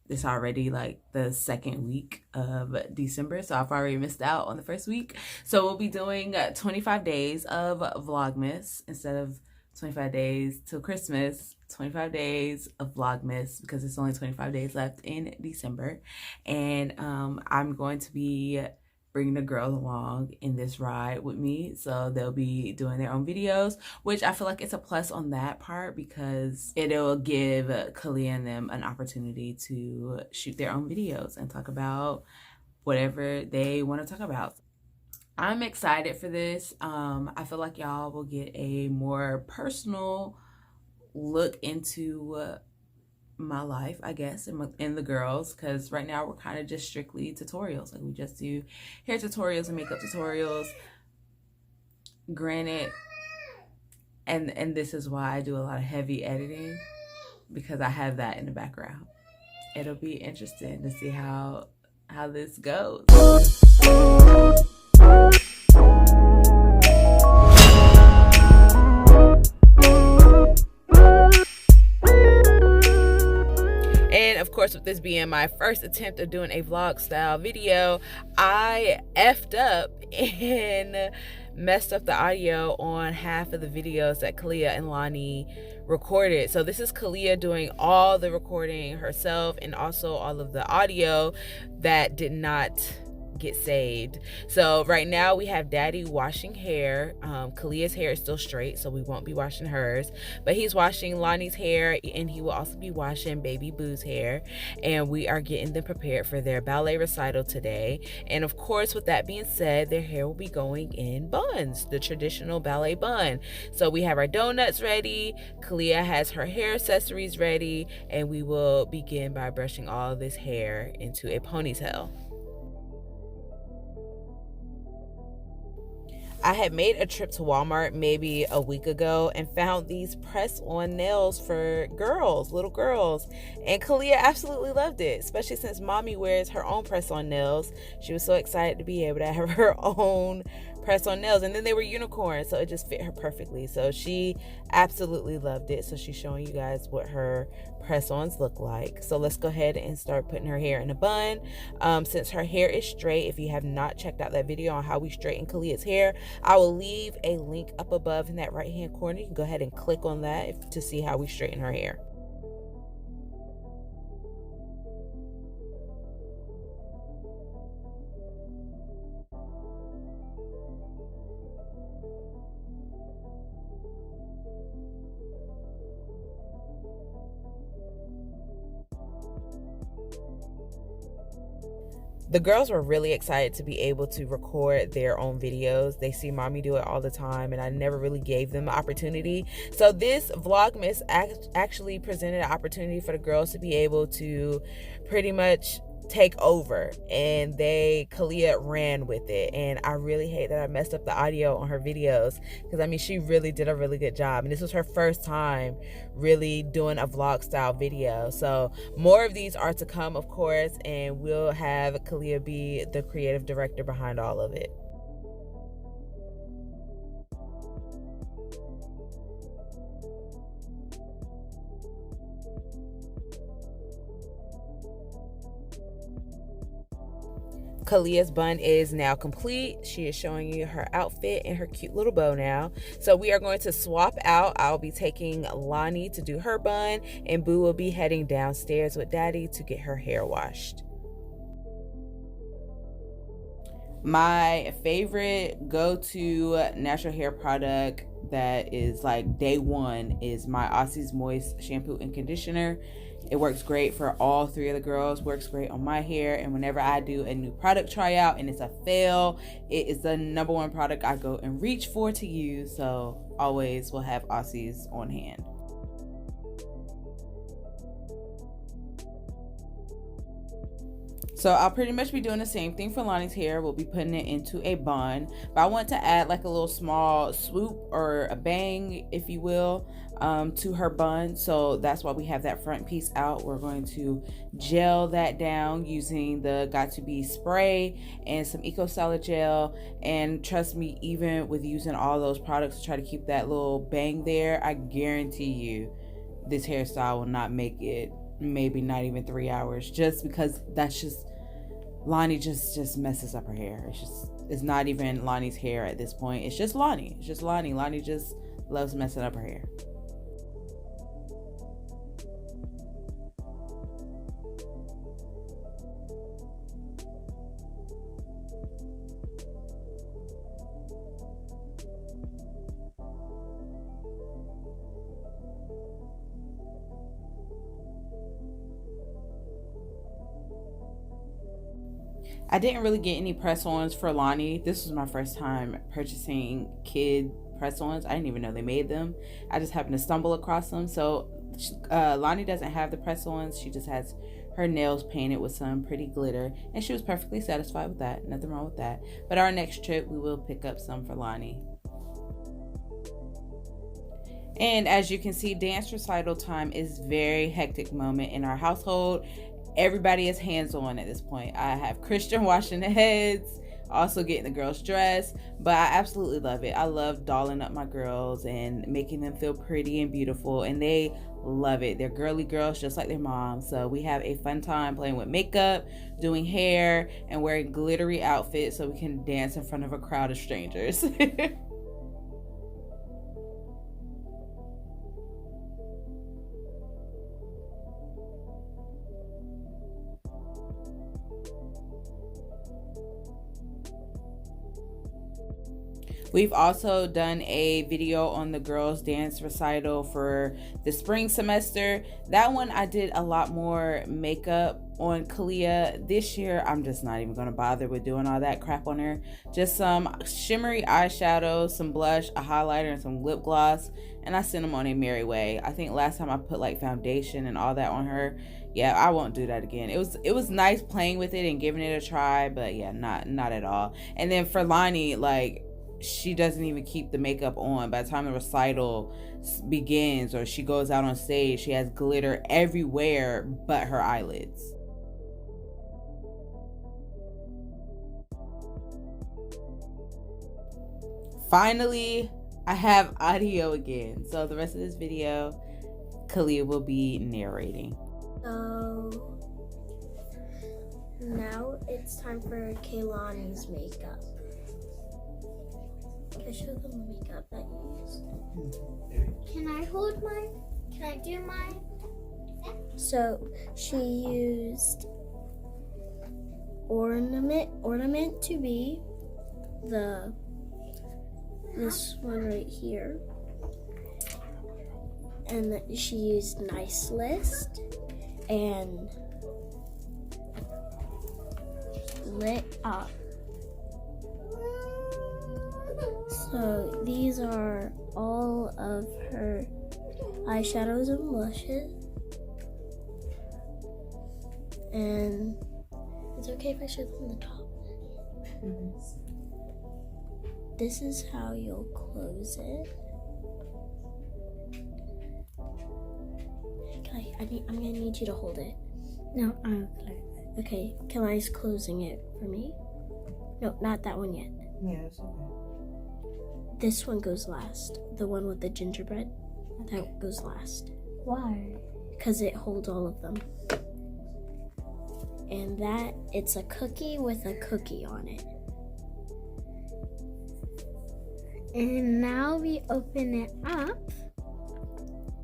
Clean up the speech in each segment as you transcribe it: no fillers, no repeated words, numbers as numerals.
it's already like the second week of December, so I've already missed out on the first week. So we'll be doing 25 days of Vlogmas instead of 25 days till Christmas. 25 days of Vlogmas because it's only 25 days left in December. And I'm going to be bringing the girls along in this ride with me, so they'll be doing their own videos, which I feel like it's a plus on that part because it'll give Kalia and them an opportunity to shoot their own videos and talk about whatever they want to talk about. I'm excited for this. I feel like y'all will get a more personal look into my life, I guess, and the girls, because right now we're kind of just strictly tutorials. Like, we just do hair tutorials and makeup tutorials. Granted, and this is why I do a lot of heavy editing, because I have that in the background. It'll be interesting to see how this goes. Of course, with this being my first attempt of doing a vlog style video, I effed up and messed up the audio on half of the videos that Kalia and Lonnie recorded. So this is Kalia doing all the recording herself and also all of the audio that did not get saved. So right now we have Daddy washing hair. Kalia's hair is still straight, so we won't be washing hers, but he's washing Lonnie's hair, and he will also be washing baby Boo's hair, and we are getting them prepared for their ballet recital today. And of course, with that being said, their hair will be going in buns, the traditional ballet bun. So we have our donuts ready, Kalia has her hair accessories ready, and we will begin by brushing all of this hair into a ponytail. I had made a trip to Walmart maybe a week ago and found these press-on nails for girls, little girls. And Kalia absolutely loved it, especially since mommy wears her own press-on nails. She was so excited to be able to have her own press-on nails. And then they were unicorns, so it just fit her perfectly. So she absolutely loved it. So she's showing you guys what her press-ons look like. So let's go ahead and start putting her hair in a bun. Since her hair is straight, if you have not checked out that video on how we straighten Kalia's hair, I will leave a link up above in that right hand corner. You can go ahead and click on that to see how we straighten her hair. The girls were really excited to be able to record their own videos. They see mommy do it all the time, and I never really gave them the opportunity. So this Vlogmas actually presented an opportunity for the girls to be able to pretty much take over, and Kalia ran with it. And I really hate that I messed up the audio on her videos, because I mean, she really did a really good job, and this was her first time really doing a vlog style video. So more of these are to come, of course, and we'll have Kalia be the creative director behind all of it. Kalia's bun is now complete. She is showing you her outfit and her cute little bow now. So we are going to swap out. I'll be taking Lonnie to do her bun, and Boo will be heading downstairs with Daddy to get her hair washed. My favorite go-to natural hair product that is like day one is my Aussie's Moist shampoo and conditioner. It works great for all three of the girls, works great on my hair, and whenever I do a new product tryout and it's a fail, it is the #1 product I go and reach for to use. So always will have Aussie's on hand. So I'll pretty much be doing the same thing for Lonnie's hair. We'll be putting it into a bun, but I want to add like a little small swoop or a bang, if you will, to her bun. So that's why we have that front piece out. We're going to gel that down using the Got To Be spray and some Eco Solid gel. And trust me, even with using all those products to try to keep that little bang there, I guarantee you this hairstyle will not make it maybe not even 3 hours, just because that's just Lonnie just messes up her hair. It's not even Lonnie's hair at this point. It's just Lonnie. It's just Lonnie. Lonnie just loves messing up her hair. I didn't really get any press-ons for Lonnie. This was my first time purchasing kid press-ons. I didn't even know they made them. I just happened to stumble across them. So Lonnie doesn't have the press-ons. She just has her nails painted with some pretty glitter, and she was perfectly satisfied with that. Nothing wrong with that. But our next trip, we will pick up some for Lonnie. And as you can see, dance recital time is very hectic moment in our household. Everybody is hands-on at this point. I have Christian washing the heads, also getting the girls dressed, but I absolutely love it. I love dolling up my girls and making them feel pretty and beautiful, and they love it. They're girly girls just like their mom. So we have a fun time playing with makeup, doing hair, and wearing glittery outfits so we can dance in front of a crowd of strangers. We've also done a video on the girls dance recital for the spring semester. That one I did a lot more makeup on Kalia. This year I'm just not even gonna bother with doing all that crap on her. Just some shimmery eyeshadow, some blush, a highlighter, and some lip gloss, and I sent them on a merry way. I think last time I put like foundation and all that on her. Yeah, I won't do that again. It was nice playing with it and giving it a try, but yeah, not at all. And then for Lonnie, like, she doesn't even keep the makeup on. By the time the recital begins or she goes out on stage, she has glitter everywhere but her eyelids. Finally, I have audio again. So the rest of this video, Kalia will be narrating. So now it's time for Kaylani's makeup. Can I show them the makeup that you used? Can I hold mine? Can I do mine? So she used ornament to be this one right here, and she used nice list and lit up. So these are all of her eyeshadows and blushes. And it's okay if I show them the top. This is how you'll close it. I'm gonna need you to hold it. No, okay, Kelly's closing it for me. No, not that one yet. Yeah, it's okay. This one goes last. The one with the gingerbread, that goes last. Why? Because it holds all of them. And that, it's a cookie with a cookie on it. And now we open it up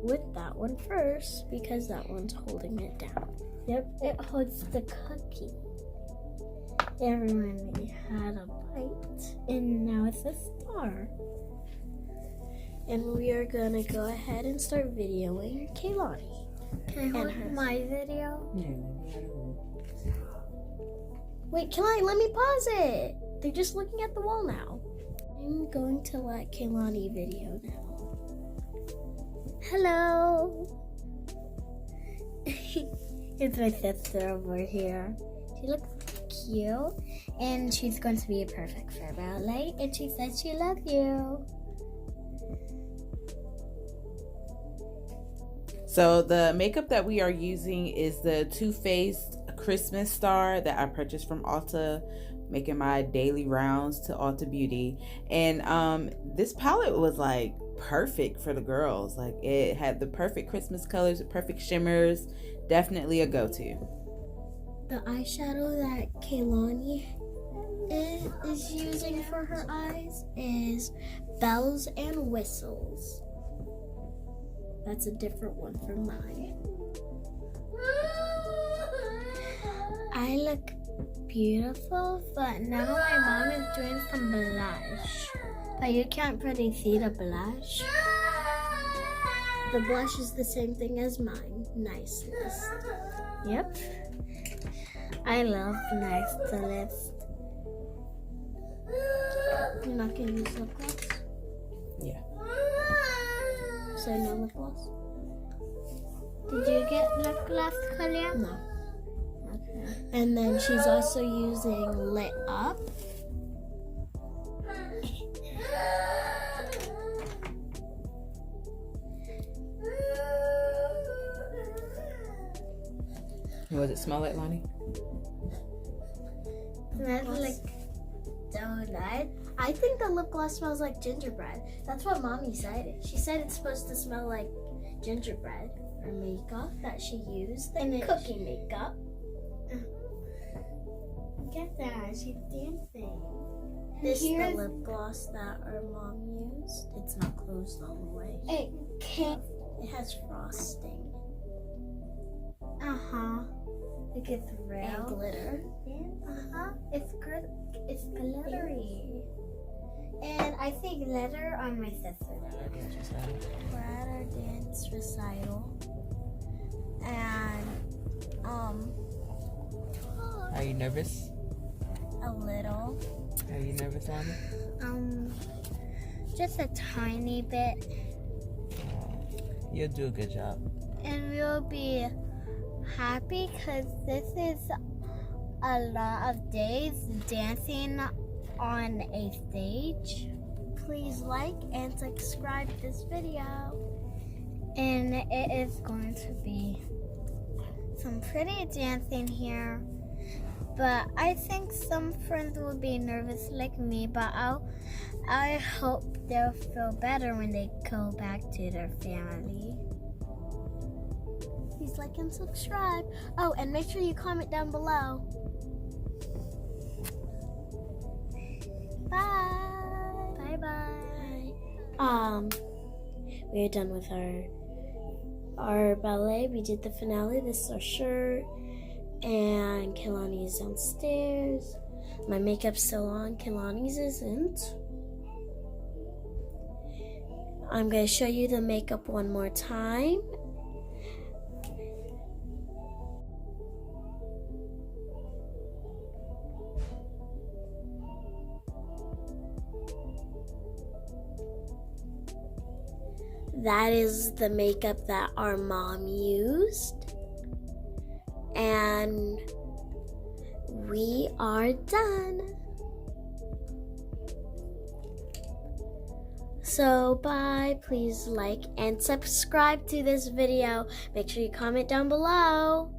with that one first because that one's holding it down. Yep, it holds the cookie. Everyone had a bite, and now it's a star. And we are gonna go ahead and start videoing Kaylani. Can I hold my video? Yeah. Wait, let me pause it. They're just looking at the wall now. I'm going to let Kaylani video now. Hello. It's my sister over here. She looks cute, and she's going to be perfect for ballet, and she says she loves you. So the makeup that we are using is the Too Faced Christmas star that I purchased from Ulta, making my daily rounds to Ulta Beauty. And this palette was like perfect for the girls. Like, it had the perfect Christmas colors, the perfect shimmers, Definitely a go-to. The eyeshadow that Kaylani is using for her eyes is Bells and Whistles. That's a different one from mine. I look beautiful, but now my mom is doing some blush. But you can't really see the blush. The blush is the same thing as mine. Niceness. Yep. I love nice to lips. You're not gonna use lip gloss? Yeah. So no lip gloss? Did you get lip gloss, Kalia? No. Okay. And then she's also using Lit Up. What does it smell like, Lonnie? Smells like donut. I think the lip gloss smells like gingerbread. That's what Mommy said. She said it's supposed to smell like gingerbread or makeup that she used. And cookie makeup. Look at that, she's dancing. This is the lip gloss that our mom used. It's not closed all the way. It has frosting. Uh-huh. Look, it's real. And glitter. Uh-huh. It's good. It's glittery. And I see glitter on my sister. We're at our dance recital. And Are you nervous? a little. Are you nervous, Lonnie? Just a tiny bit. You'll do a good job. And we'll be happy because this is a lot of days dancing on a stage. Please like and subscribe to this video. And it is going to be some pretty dancing here. But I think some friends will be nervous like me, but I hope they'll feel better when they go back to their family. Please like and subscribe. Oh, and make sure you comment down below. Bye. Bye-bye. We're done with our ballet. We did the finale. This is our shirt. And Kehlani is downstairs. My makeup's still on. Kehlani's isn't. I'm going to show you the makeup one more time. That is the makeup that our mom used. And we are done. So bye. Please like and subscribe to this video. Make sure you comment down below.